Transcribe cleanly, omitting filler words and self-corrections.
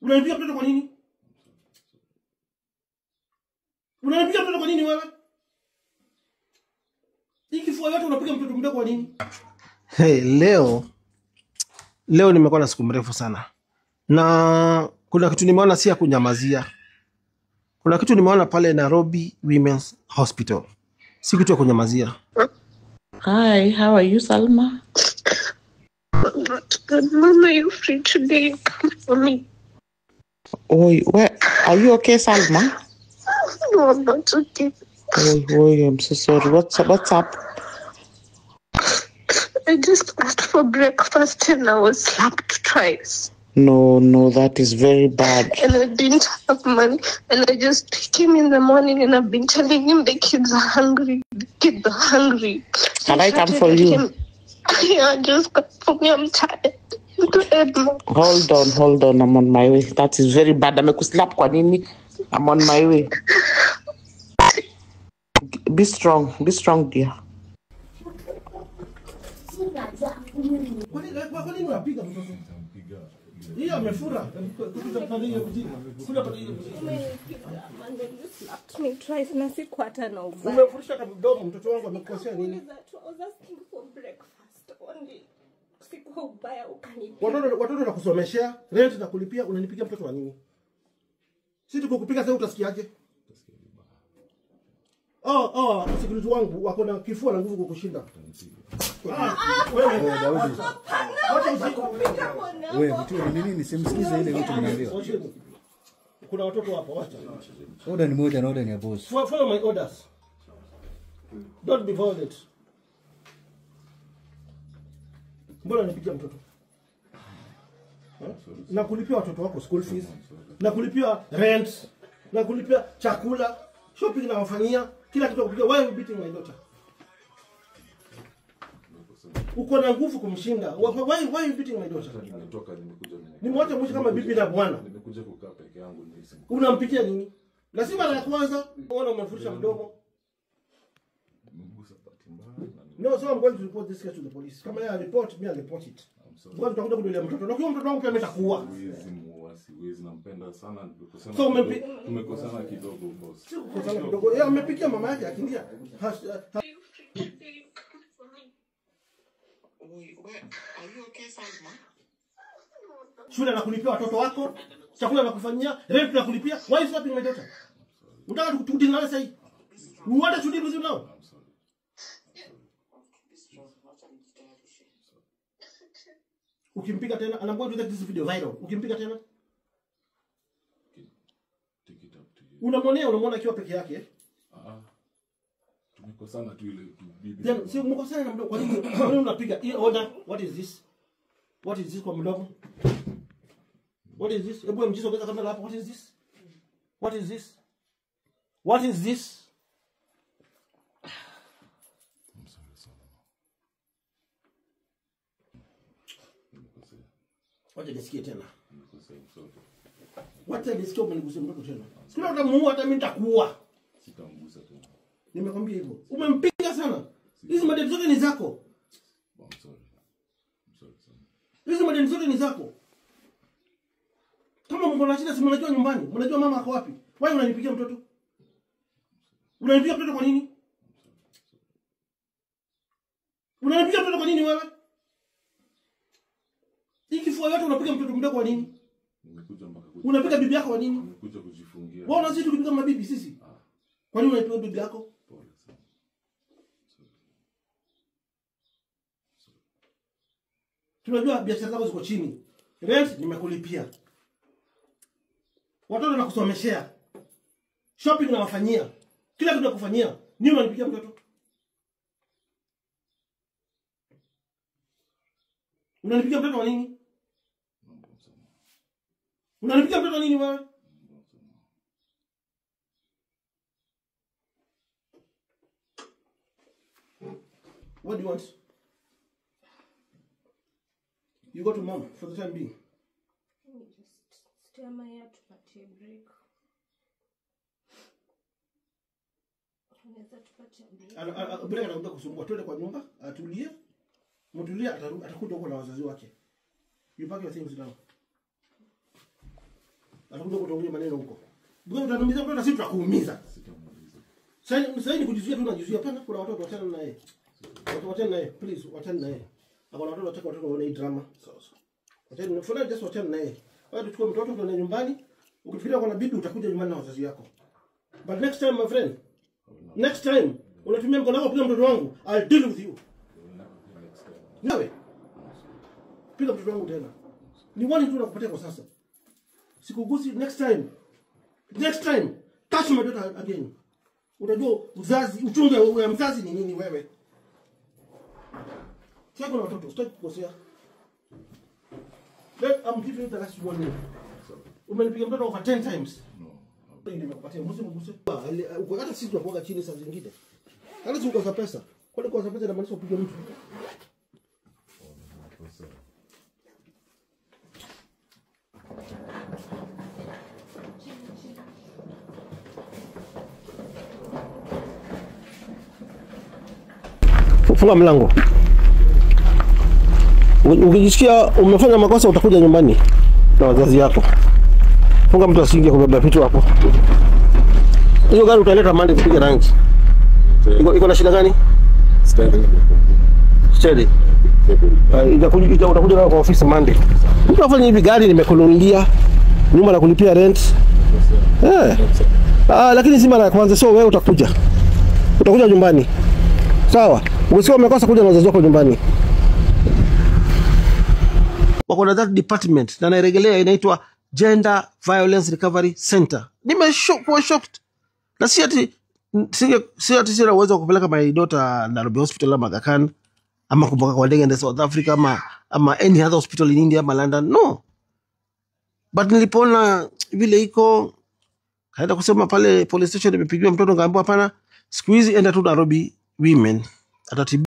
Unanipiga mtoto kwa nini? Unanipiga mtoto kwa nini wewe? Ikifua yote unapiga mtoto mdogo kwa nini? Hey, leo nimekuwa na siku mrefu sana. Na kuna kitu nimeona si ya kunyamazia. Kuna kitu nimeona pale Nairobi Women's Hospital. Si kitu ya kunyamazia. Hi, how are you, Salma? Good, Mama, are you free today? Come for me. Oi, where are you okay, Salma? No, I'm not okay. Oi, I'm so sorry. What's up? I just asked for breakfast and I was slapped twice. No, that is very bad. And I didn't have money. And I just came in the morning and I've been telling him the kids are hungry. The kids are hungry. Can I come for you? Yeah, just come for me. I'm tired. Hold on. I'm on my way. That is very bad. Slap kwa nini? I'm on my way. Be strong, dear. Hiyo amefura. Me twice na siku hata na ubaya. Umefurusha kama mdomo mtoto wangu amekosea nini? I was asking for breakfast only. Siku ubaya ukanipa. Watoto na kusomeshea, rent na kulipia, unanipigia mtoto wa nini? Si tuko kupiga sasa utasikiaje? Security wangu wako na kifua na nguvu kukushinda. Wewe mtu ni nini? Simsikize ile vitu mnaambiwa. Kuna watoto hapo, wacha. Order ni moja na order ni ya boss. Follow my orders. Don't be violent. Mbona nipigia mtoto? Na kulipia watoto wako school fees, na kulipia rent, na kulipia chakula, shopping na wafanyia, kila kitu kupigia. Why are you beating my daughter? Uko na nguvu kumshinda. Why are you beating my daughter? Nimekuja mwisho kama bibi na bwana. Nimekuja kukaa peke yangu nisi. Unampikia nini? Lazima la kwanza uone umefurusha mdomo. No, so I'm going to report this case to the police. Kama ya report, me I'll report it. Ngoja tutakuja kudolia mtoto. Na kwa mtoto wangu pia ametakuwa. Siwezi nampenda sana nimekosana. So tumekosana kidogo boss. Tumekosana kidogo. Yeye amepikia mama yake akimbia. Are you okay, Salma? Shule na kulipia watoto wako, chakula na kufanyia, rent na kulipia. Why is slapping my daughter? Unataka tukudili nawe sasa hivi? You want to deal with you now? Ukimpiga tena, and I'm going to take this video viral. Ukimpiga tena, unamwona akiwa peke yake. Tumekosana tu ile bibi. Then si mkosana na mdogo. Kwa nini unapiga? Hii order, what is this? What is this kwa mdogo? What is this? Hebu mjisogeza kamera hapo. What is this? What is this? What is this? I'm sorry, son. Wacha nisikie tena. Wacha nisikie umenigusia mtoto tena. Sikuna utamuua hata mimi nitakuua. Sitamgusa tena. Nimekwambia hivyo. Umempiga sana. Hizi madeni zote ni zako. I'm sorry, son. Hizi madeni zote ni zako. Kama mko na shida si mnajua nyumbani. Mnajua mama ako wapi? Wewe unanipigia mtoto? Unanipigia mtoto kwa nini? Unanipigia mtoto kwa nini wewe? Ikifua yote unapiga mtoto mdogo kwa nini? Nimekuja mpaka unapiga bibi yako kwa nini? Nimekuja kujifungia. Wewe unazidi tukipiga mabibi sisi. Kwa nini unapiga bibi yako? Tunajua biashara zako ziko chini. Rent nimekulipia. Watoto nakusomeshea. Shopping na wafanyia. Kila kitu nakufanyia. Nini unanipigia mtoto? Unanipigia mtoto kwa nini? Unanipigia mtoto kwa nini wewe? What do you want? You go to mom for the time being. Just stay on my hair to party break. Bila anakuja kusumbua, twende kwa nyumba, atulie. Mtulie atakuja huko na wazazi wake. You pack your things down. atakuja kutongoja maneno huko. Wewe utanumiza mtoto, sisi tutakuumiza. Sasa ni kujizuia tu, unajizuia. Hapana, kuna watoto wachana naye. Wachana naye, please, wachana naye. Hakuna watoto wataka waone drama. Sawa. Wachana, for now just wachana naye. Wewe tuchukue mtoto tuende nyumbani. Ukifikiria kuna bibi utakuja nyumbani na wazazi yako. But next time, my friend, next time unatumia mkono wako piga mtoto wangu, I'll deal with you. Nawe piga mtoto wangu tena. Ni warning tu nakupatia kwa sasa. Sikugusi next time. Next time touch my daughter again. Unajua uzazi, uchungu wa mzazi ni nini wewe? Sasa kuna watoto, sitaki kukosea. I'm giving you the last warning. Umenipiga mtoto over 10 times. No. Ndio nimekupatia mguse. Hata sisi tunakuwa chini saa zingine. Hata si ukosa pesa. Kwani ukosa pesa inamaanisha upige mtu? Funga mlango. Ukijisikia umefanya makosa utakuja nyumbani na wazazi yako. Funga mtu asiingie kubeba vitu hapo. Hiyo gari utaleta mande kupiga rangi. Iko na shida gani? Steady. Utakuja kwa ofisi mande. Unafanya hivi, gari nimekununulia, nyumba na kulipia rent. Lakini si mara ya kwanza, so wewe utakuja nyumbani. Sawa? Ukisikia umekosa kuja na wazazi wako nyumbani. Wako na that department na nairejelea, inaitwa Gender Violence Recovery Center. Shocked. Na si ati sina uwezo wa kupeleka my daughter Nairobi Hospital ama Aga Khan ama kumboka kwa ndege South Africa ama any other hospital in India ama London. No. But nilipoona vile iko, kaenda kusema pale police station, nimepigiwa mtoto ngaambiwa hapana, siku hizi enda tu Nairobi Women atatibiwa.